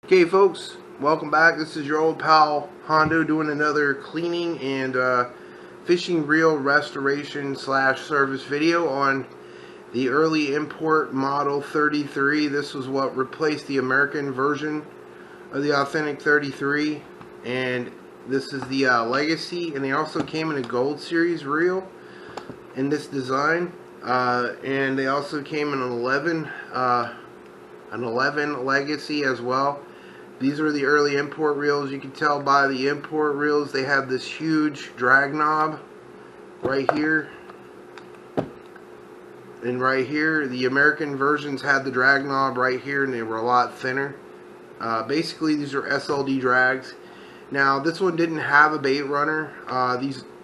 Okay folks, welcome back. This is your old pal Hondo doing another cleaning and fishing reel restoration slash service video on the early import model 33. This was what replaced the American version of the authentic 33, and this is the Legacy, and they also came in a Gold Series reel in this design, and they also came in an 11 Legacy as well. These are the early import reels. You can tell by the import reels they have this huge drag knob right here and right here. The American versions had the drag knob right here and they were a lot thinner. Basically these are SLD drags. Now this one didn't have a bait runner.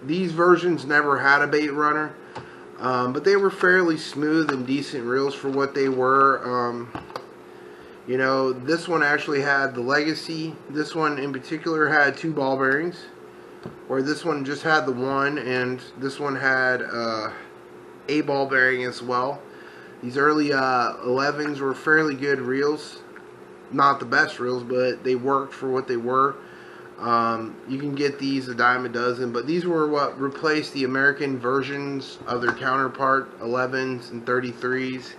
These versions never had a bait runner, but they were fairly smooth and decent reels for what they were. You know, this one actually had the Legacy. This one in particular had 2 ball bearings, where this one just had the one, and this one had a ball bearing as well. These early 11s were fairly good reels. Not the best reels, but they worked for what they were. You can get these a dime a dozen, but these were what replaced the American versions of their counterpart 11s and 33s.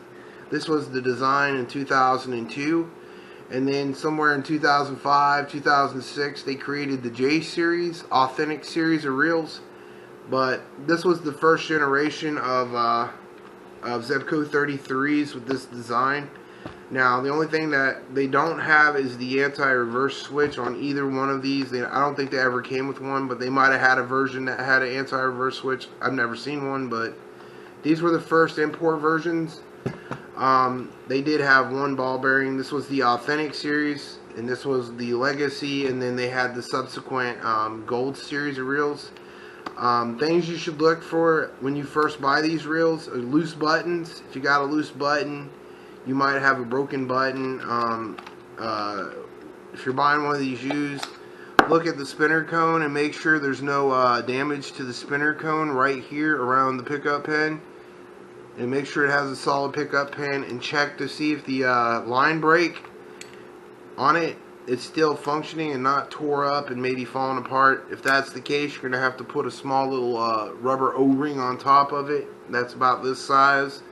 This was the design in 2002, and then somewhere in 2005, 2006, they created the J series, authentic series of reels. But this was the first generation of Zebco 33s with this design. Now, the only thing that they don't have is the anti-reverse switch on either one of these. I don't think they ever came with one, but they might have had a version that had an anti-reverse switch. I've never seen one, but these were the first import versions. They did have 1 ball bearing. This was the authentic series, and this was the Legacy, and then they had the subsequent Gold series of reels. Things you should look for when you first buy these reels are loose buttons. If you got a loose button, you might have a broken button. If you're buying one of these used, look at the spinner cone and make sure there's no damage to the spinner cone right here around the pickup pin. And make sure it has a solid pickup pin, and check to see if the line brake on it is still functioning and not tore up and maybe falling apart. If that's the case, you're going to have to put a small little rubber O-ring on top of it. That's about this size.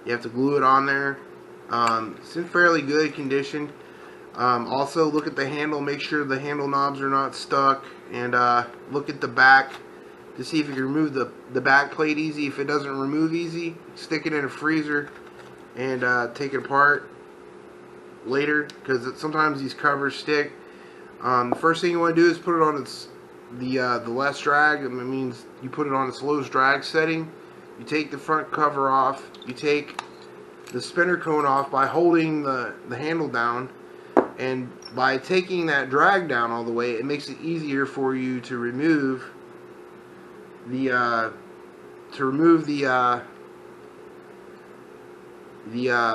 You have to glue it on there. It's in fairly good condition. Also look at the handle, make sure the handle knobs are not stuck, and look at the back to see if you can remove the back plate easy. If it doesn't remove easy, stick it in a freezer and take it apart later, because sometimes these covers stick. The first thing you want to do is put it on the less drag. It means you put it on its lowest drag setting. You take the front cover off. You take the spinner cone off by holding the handle down, and by taking that drag down all the way, it makes it easier for you to remove the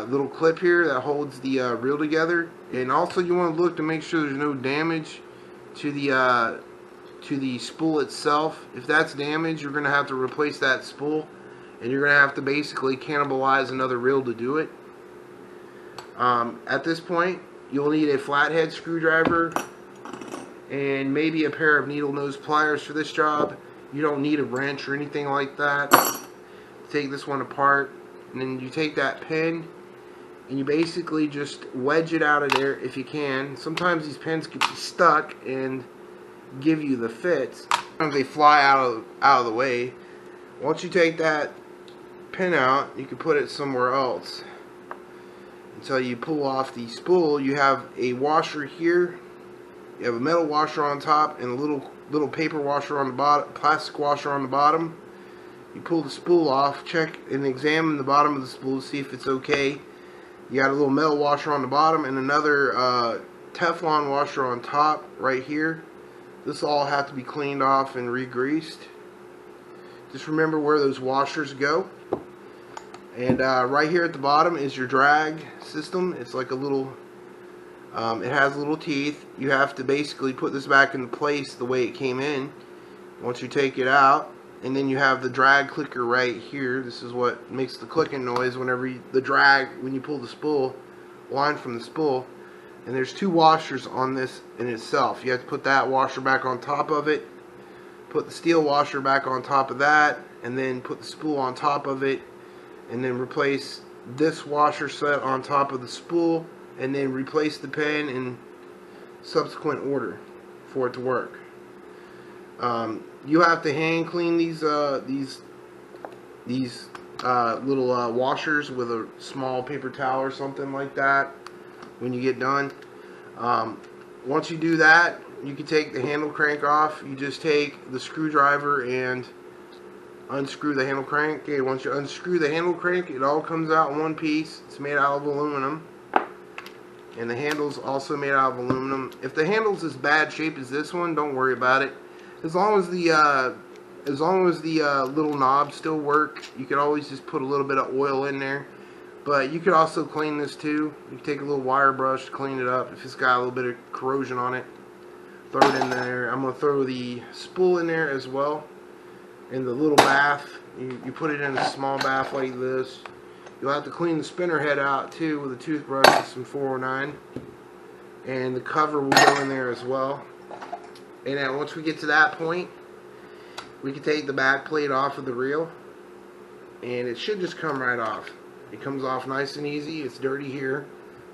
little clip here that holds the reel together. And also you want to look to make sure there's no damage to the spool itself. If that's damaged, you're going to have to replace that spool, and you're going to have to basically cannibalize another reel to do it. At this point, you'll need a flathead screwdriver and maybe a pair of needle nose pliers for this job. You don't need a wrench or anything like that. Take this one apart, and then you take that pin and you basically just wedge it out of there if you can. Sometimes these pins can be stuck and give you the fits. Sometimes they fly out of the way. Once you take that pin out, you can put it somewhere else until you pull off the spool. You have a washer here. You have a metal washer on top and a little paper washer on the bottom, plastic washer on the bottom. You pull the spool off, check and examine the bottom of the spool, see if it's okay. You got a little metal washer on the bottom and another Teflon washer on top right here. This all have to be cleaned off and re-greased. Just remember where those washers go. And right here at the bottom is your drag system. It's like a little, it has little teeth. You have to basically put this back into place the way it came in once you take it out. And then you have the drag clicker right here. This is what makes the clicking noise whenever when you pull the spool, line from the spool. And there's 2 washers on this in itself. You have to put that washer back on top of it, put the steel washer back on top of that, and then put the spool on top of it, and then replace this washer set on top of the spool, and then replace the pin in subsequent order for it to work. You have to hand clean these little washers with a small paper towel or something like that when you get done. Once you do that, you can take the handle crank off. You just take the screwdriver and unscrew the handle crank. Okay, once you unscrew the handle crank, it all comes out in one piece. It's made out of aluminum, and the handle's also made out of aluminum. If the handle's as bad shape as this one, don't worry about it. As long as the little knobs still work, you could always just put a little bit of oil in there. But you could also clean this too. You can take a little wire brush to clean it up if it's got a little bit of corrosion on it. Throw it in there. I'm going to throw the spool in there as well. In the little bath, you put it in a small bath like this. You'll have to clean the spinner head out too with a toothbrush and some 409. And the cover will go in there as well. And then once we get to that point, we can take the back plate off of the reel, and it should just come right off. It comes off nice and easy. It's dirty here.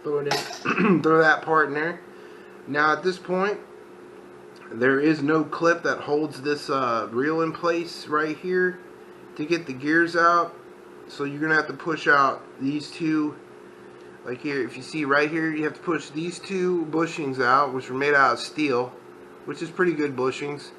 Throw it in. Throw that part in there. Now at this point, there is no clip that holds this reel in place right here to get the gears out. So you're gonna have to push out these 2. Like here, if you see right here, you have to push these 2 bushings out, which are made out of steel, which is pretty good bushings,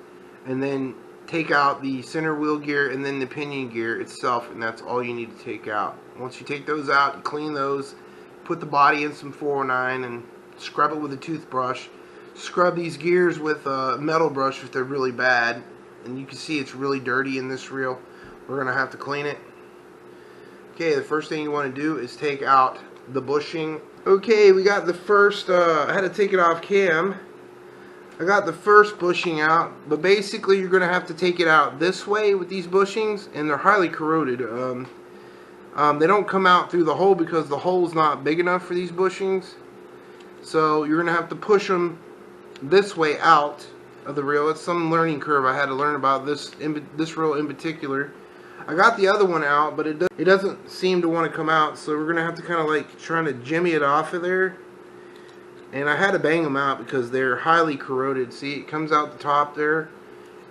and then take out the center wheel gear and then the pinion gear itself, and that's all you need to take out. Once you take those out, you clean those, put the body in some 409 and scrub it with a toothbrush. Scrub these gears with a metal brush if they're really bad, and you can see it's really dirty in this reel. We're gonna have to clean it. Okay, the first thing you want to do is take out the bushing. Okay, we got the first, I had to take it off cam. I got the first bushing out, but basically you're going to have to take it out this way with these bushings, and they're highly corroded. They don't come out through the hole because the hole's not big enough for these bushings. So you're going to have to push them this way out of the reel. It's some learning curve I had to learn about this reel in particular. I got the other one out, but it doesn't seem to want to come out, so we're going to have to kind of like trying to jimmy it off of there. And I had to bang them out because they're highly corroded. See, it comes out the top there.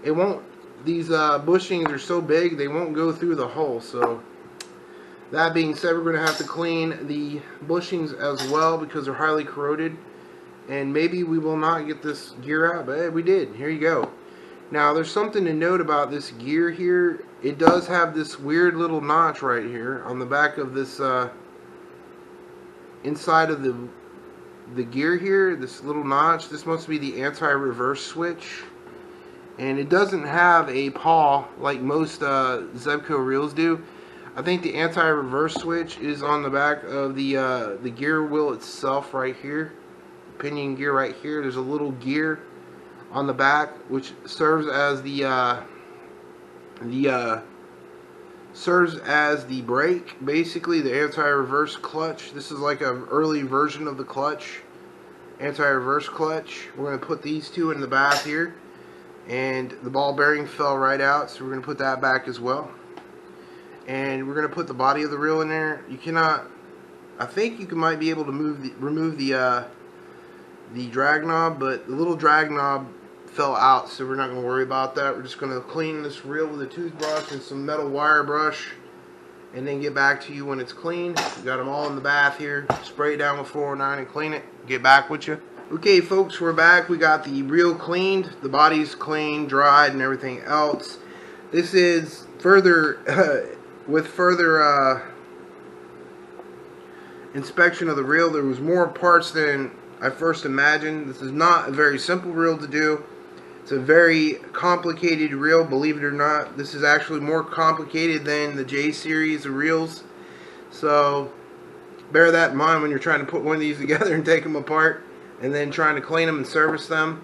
It won't, these bushings are so big, they won't go through the hole. So that being said, we're going to have to clean the bushings as well because they're highly corroded. And maybe we will not get this gear out, but hey, we did. Here you go. Now, there's something to note about this gear here. It does have this weird little notch right here on the back of this, inside of the gear here, this little notch. This must be the anti-reverse switch, and it doesn't have a paw like most Zebco reels do. I think the anti-reverse switch is on the back of the gear wheel itself right here, pinion gear right here. There's a little gear on the back which serves as the brake, basically the anti-reverse clutch. This is like an early version of the clutch, anti-reverse clutch. We're going to put these 2 in the bath here, and the ball bearing fell right out, so we're going to put that back as well. And we're going to put the body of the reel in there. You cannot, I think you might be able to remove the drag knob, but the little drag knob fell out, so we're not going to worry about that. We're just going to clean this reel with a toothbrush and some metal wire brush, and then get back to you when it's clean. We got them all in the bath here. Spray it down with 409 and clean it. Get back with you. Okay, folks, we're back. We got the reel cleaned, the body's cleaned, dried, and everything else. This is further with further inspection of the reel. There was more parts than I first imagined. This is not a very simple reel to do. It's a very complicated reel, believe it or not. This is actually more complicated than the J series of reels. So bear that in mind when you're trying to put one of these together and take them apart and then trying to clean them and service them.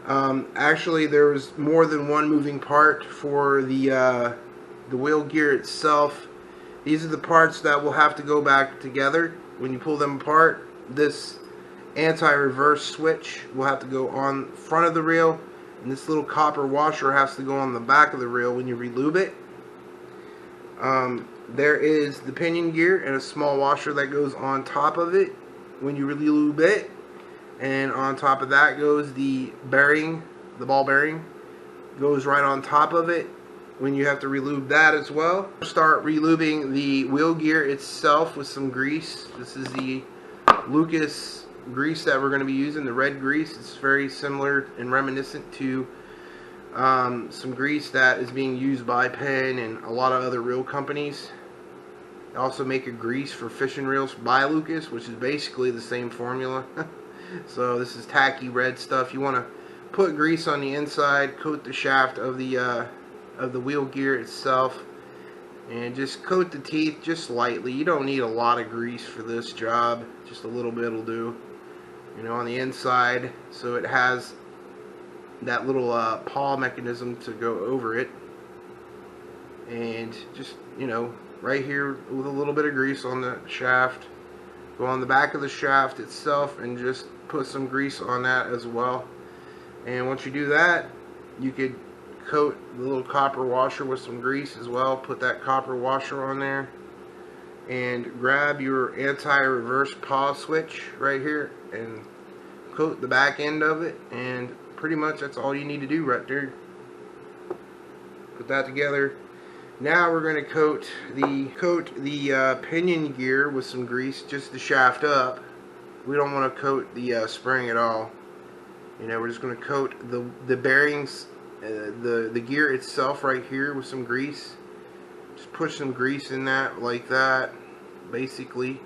Actually, there was more than one moving part for the wheel gear itself. These are the parts that will have to go back together when you pull them apart. This anti-reverse switch will have to go on front of the reel, and this little copper washer has to go on the back of the reel when you re-lube it. There is the pinion gear and a small washer that goes on top of it when you re-lube it, and on top of that goes the bearing, the ball bearing goes right on top of it when you have to re-lube that as well. Start re-lubing the wheel gear itself with some grease. This is the Lucas grease that we're going to be using, the red grease. It's very similar and reminiscent to some grease that is being used by Penn and a lot of other reel companies. They also make a grease for fishing reels by Lucas, which is basically the same formula. So this is tacky red stuff. You want to put grease on the inside, coat the shaft of the wheel gear itself, and just coat the teeth just lightly. You don't need a lot of grease for this job, just a little bit will do, you know, on the inside, so it has that little paw mechanism to go over it. And just, you know, right here with a little bit of grease on the shaft, go on the back of the shaft itself and just put some grease on that as well. And once you do that, you could coat the little copper washer with some grease as well. Put that copper washer on there and grab your anti-reverse paw switch right here and coat the back end of it, and pretty much that's all you need to do right there. Put that together. Now we're going to coat the pinion gear with some grease, just the shaft up. We don't want to coat the spring at all. You know, we're just going to coat the bearings, the gear itself right here with some grease. Just push some grease in that like that, basically,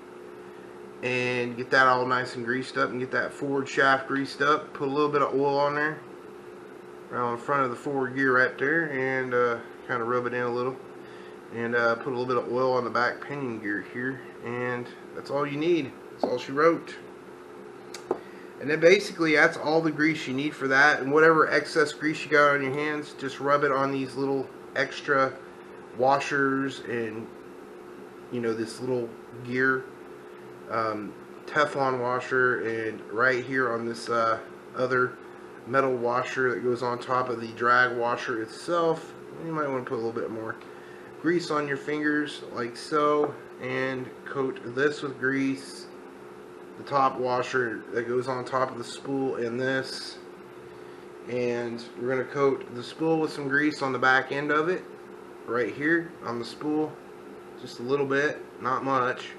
and get that all nice and greased up, and get that forward shaft greased up. Put a little bit of oil on there, right in front of the forward gear right there, and kind of rub it in a little, and put a little bit of oil on the back pinion gear here, and that's all you need. That's all she wrote. And then basically that's all the grease you need for that, and whatever excess grease you got on your hands, just rub it on these little extra washers and, you know, this little gear Teflon washer, and right here on this other metal washer that goes on top of the drag washer itself. You might want to put a little bit more grease on your fingers like so, and coat this with grease, the top washer that goes on top of the spool, and this, and we're going to coat the spool with some grease on the back end of it right here on the spool, just a little bit, not much.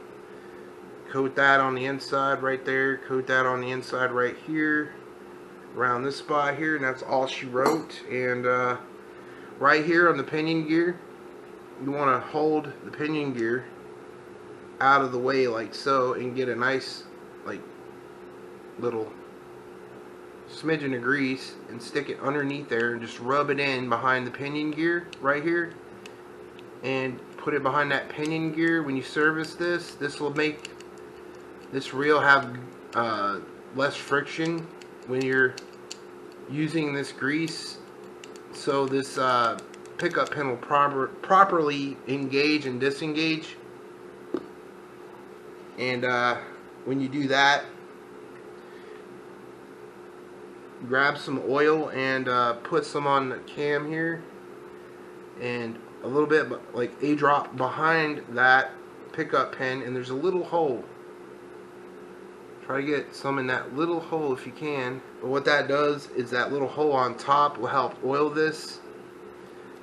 Coat that on the inside right there, coat that on the inside right here around this spot here, and that's all she wrote. And right here on the pinion gear, you want to hold the pinion gear out of the way like so, and get a nice like little smidgen of grease and stick it underneath there, and just rub it in behind the pinion gear right here, and put it behind that pinion gear. When you service this will make this reel have less friction when you're using this grease, so this pickup pin will properly engage and disengage. And when you do that, grab some oil and put some on the cam here, and a little bit, like a drop behind that pickup pin, and there's a little hole. Try to get some in that little hole if you can. But what that does is that little hole on top will help oil this.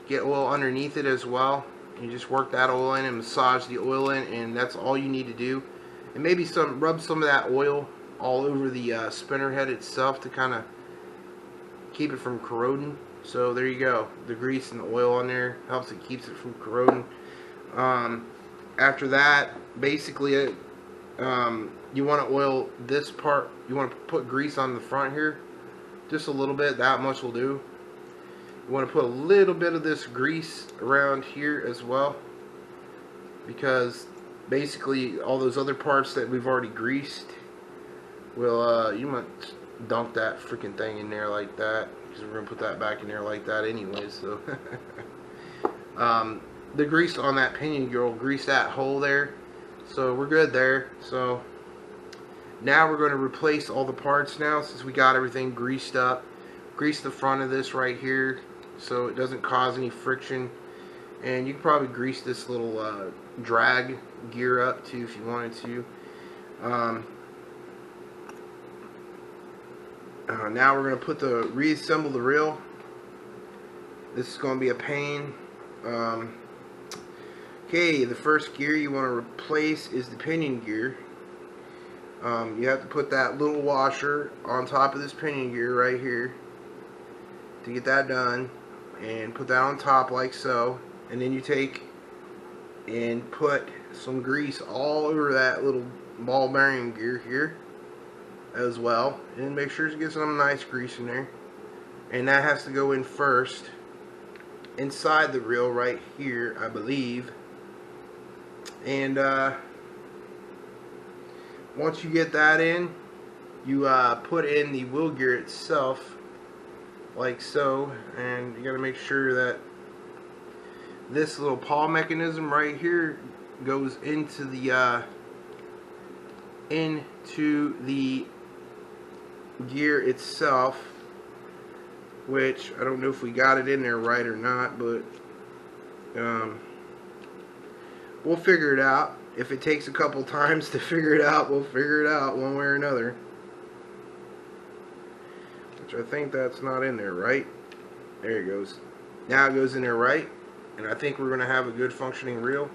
Get oil underneath it as well. You just work that oil in and massage the oil in, and that's all you need to do. And maybe rub some of that oil all over the spinner head itself to kind of keep it from corroding. So there you go. The grease and the oil on there helps it, keeps it from corroding. After that, basically you want to oil this part. You want to put grease on the front here, just a little bit, that much will do. You want to put a little bit of this grease around here as well, because basically all those other parts that we've already greased will, you might dunk that freaking thing in there like that, because we're going to put that back in there like that anyway. So the grease on that pinion gear will grease that hole there, so we're good there. So Now we're going to replace all the parts now, since we got everything greased up. Grease the front of this right here so it doesn't cause any friction. And you can probably grease this little drag gear up too if you wanted to. Now we're going to reassemble the reel. This is going to be a pain. Okay, the first gear you want to replace is the pinion gear. You have to put that little washer on top of this pinion gear right here to get that done, and put that on top like so. And then you take and put some grease all over that little ball bearing gear here as well, and make sure to get some nice grease in there. And that has to go in first inside the reel right here, I believe. And once you get that in, you put in the wheel gear itself like so, and you got to make sure that this little pawl mechanism right here goes into the gear itself, which I don't know if we got it in there right or not, but we'll figure it out. If it takes a couple times to figure it out, we'll figure it out one way or another. Which I think that's not in there, right? There it goes. Now it goes in there right, and I think we're going to have a good functioning reel.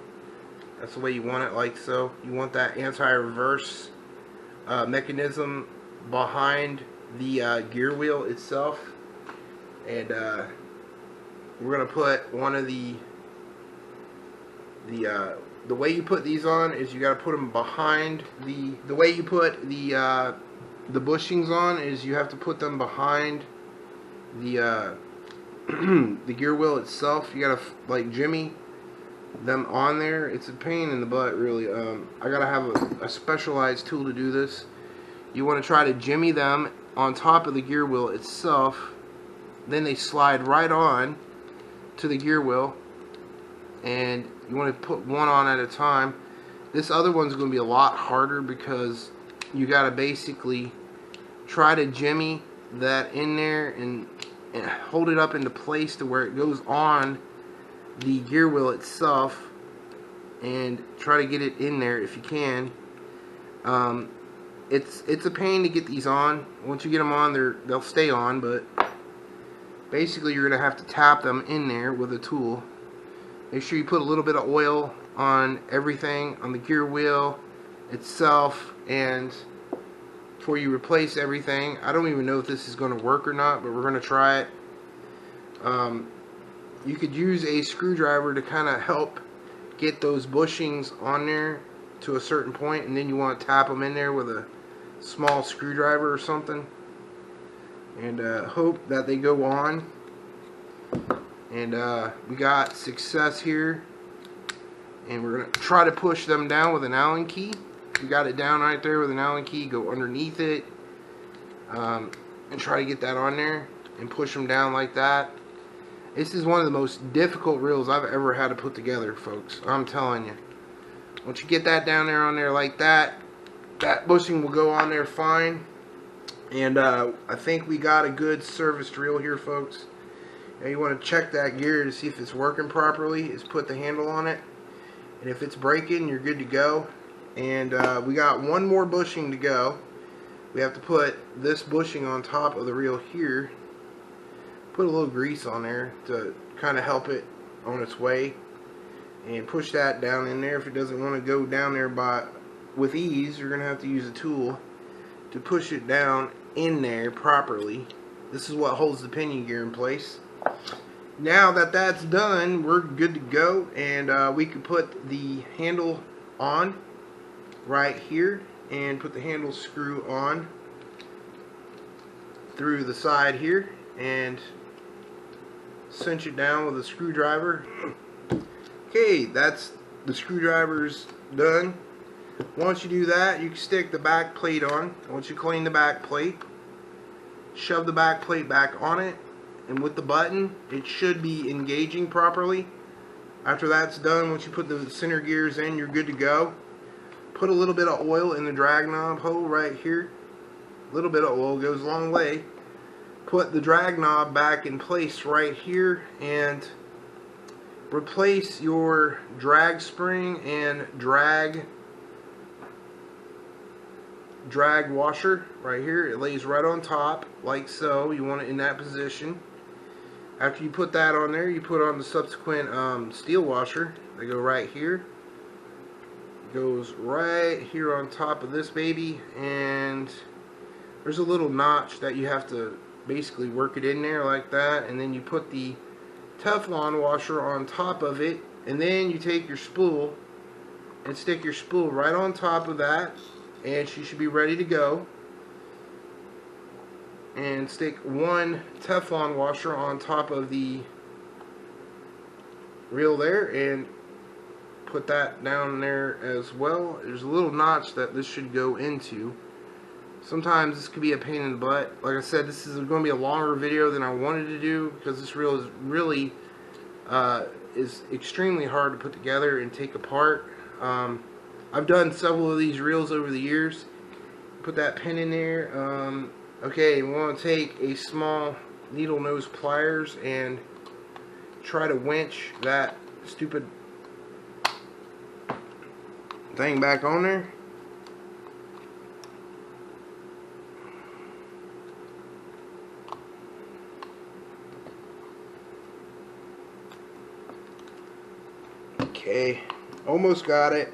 That's the way you want it, like so. You want that anti-reverse mechanism behind the gear wheel itself. And we're going to put one of the way you put these on is you got to put them behind the way you put the bushings on is you have to put them behind the the gear wheel itself. You got to like jimmy them on there. It's a pain in the butt, really. I gotta have a specialized tool to do this. You want to try to jimmy them on top of the gear wheel itself, then they slide right on to the gear wheel, and you want to put one on at a time. This other one's going to be a lot harder because you got to basically try to jimmy that in there and hold it up into place to where it goes on the gear wheel itself, and try to get it in there if you can. It's a pain to get these on. Once you get them on, they'll stay on, but basically you're going to have to tap them in there with a tool. Make sure you put a little bit of oil on everything, on the gear wheel itself, and before you replace everything. I don't even know if this is going to work or not, but we're going to try it. You could use a screwdriver to kind of help get those bushings on there to a certain point, and then you want to tap them in there with a small screwdriver or something, and hope that they go on. And we got success here, and we're going to try to push them down with an Allen key. We got it down right there with an Allen key. Go underneath it and try to get that on there and push them down like that. This is one of the most difficult reels I've ever had to put together, folks. I'm telling you. Once you get that down there on there like that, that bushing will go on there fine. And I think we got a good serviced reel here, folks. Now you want to check that gear to see if it's working properly. Is put the handle on it, and if it's breaking, you're good to go. And we got one more bushing to go. We have to put this bushing on top of the reel here. Put a little grease on there to kind of help it on its way, and push that down in there. If it doesn't want to go down there with ease, you're going to have to use a tool to push it down in there properly. This is what holds the pinion gear in place. Now that that's done, we're good to go, and we can put the handle on right here and put the handle screw on through the side here and cinch it down with a screwdriver. Okay, that's the screwdriver's done. Once you do that, you can stick the back plate on. Once you clean the back plate, shove the back plate back on it, and with the button, it should be engaging properly. After that's done, once you put the center gears in, you're good to go. put a little bit of oil in the drag knob hole right here. A little bit of oil goes a long way. Put the drag knob back in place right here and replace your drag spring and drag washer right here. It lays right on top like so. You want it in that position. After you put that on there, you put on the subsequent steel washer. They go right here. It goes right here on top of this baby, and there's a little notch that you have to basically work it in there like that, and then you put the Teflon washer on top of it, and then you take your spool and stick your spool right on top of that, and she should be ready to go. And stick one Teflon washer on top of the reel there and put that down there as well. There's a little notch that this should go into. Sometimes this could be a pain in the butt. Like I said, this is going to be a longer video than I wanted to do because this reel is really is extremely hard to put together and take apart. I've done several of these reels over the years. Put that pin in there. Okay, we want to take a small needle nose pliers and try to winch that stupid thing back on there. Okay, almost got it.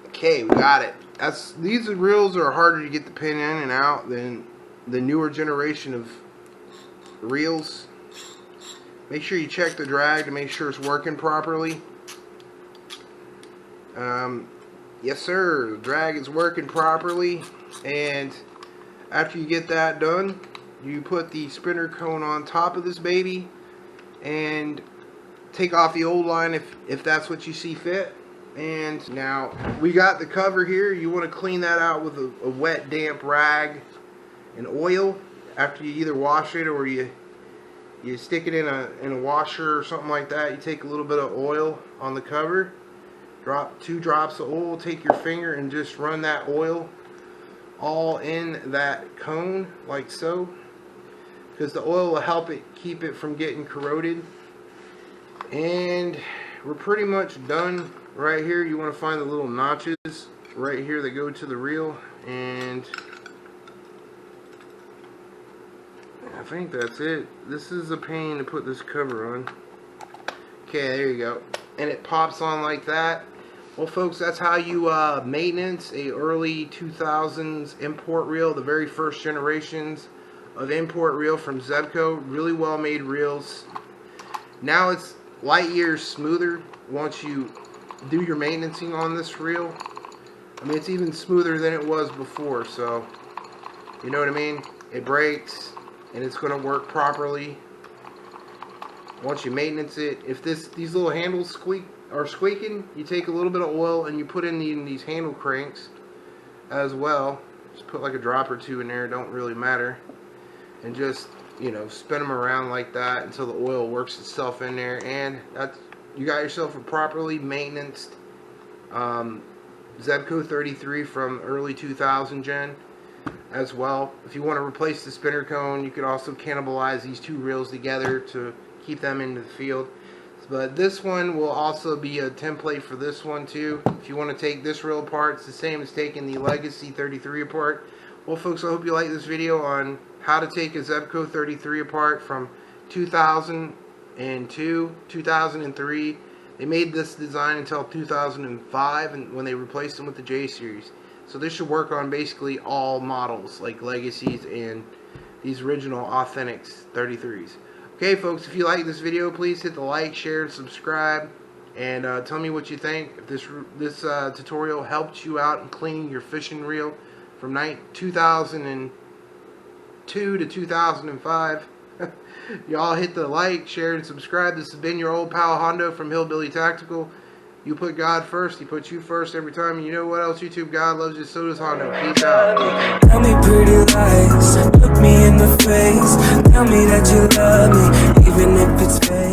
Okay, we got it. These reels are harder to get the pin in and out than the newer generation of reels. Make sure you check the drag to make sure it's working properly. Yes sir, the drag is working properly, and after you get that done, you put the spinner cone on top of this baby and take off the old line if that's what you see fit. And now we got the cover here. You want to clean that out with a wet, damp rag and oil after you either wash it or you stick it in a washer or something like that. You take a little bit of oil on the cover, drop 2 drops of oil, take your finger and just run that oil all in that cone like so, because the oil will help it keep it from getting corroded. And we're pretty much done. Right here you want to find the little notches right here that go to the reel, and I think that's it. This is a pain to put this cover on. Okay, there you go, and it pops on like that. Well folks, that's how you maintenance a early 2000s import reel, the very first generations of import reel from Zebco. Really well made reels. Now it's light years smoother once you do your maintenancing on this reel. I mean, it's even smoother than it was before, so you know what I mean. It breaks and it's going to work properly once you maintenance it. If these little handles are squeaking, you take a little bit of oil and you put in these handle cranks as well. Just put like a drop or 2 in there, don't really matter, and just, you know, spin them around like that until the oil works itself in there, and that's, you got yourself a properly maintained Zebco 33 from early 2000 gen as well. If you want to replace the spinner cone, you could also cannibalize these 2 reels together to keep them into the field. But this one will also be a template for this one too. If you want to take this reel apart, it's the same as taking the Legacy 33 apart. Well folks, I hope you like this video on how to take a Zebco 33 apart from 2002, 2003. They made this design until 2005, and when they replaced them with the J series. So this should work on basically all models like Legacies and these original Authentics 33s. Okay folks, if you like this video, please hit the like, share, and subscribe, and tell me what you think. If this tutorial helped you out in cleaning your fishing reel from 2002 to 2005. Y'all hit the like, share, and subscribe. This has been your old pal Hondo from Hillbilly Tactical. You put God first, he puts you first every time. And you know what else, YouTube? God loves you, so does Hondo. Peace out. Tell me pretty lies, look me in the face. Tell me that you love me, even if it's fake.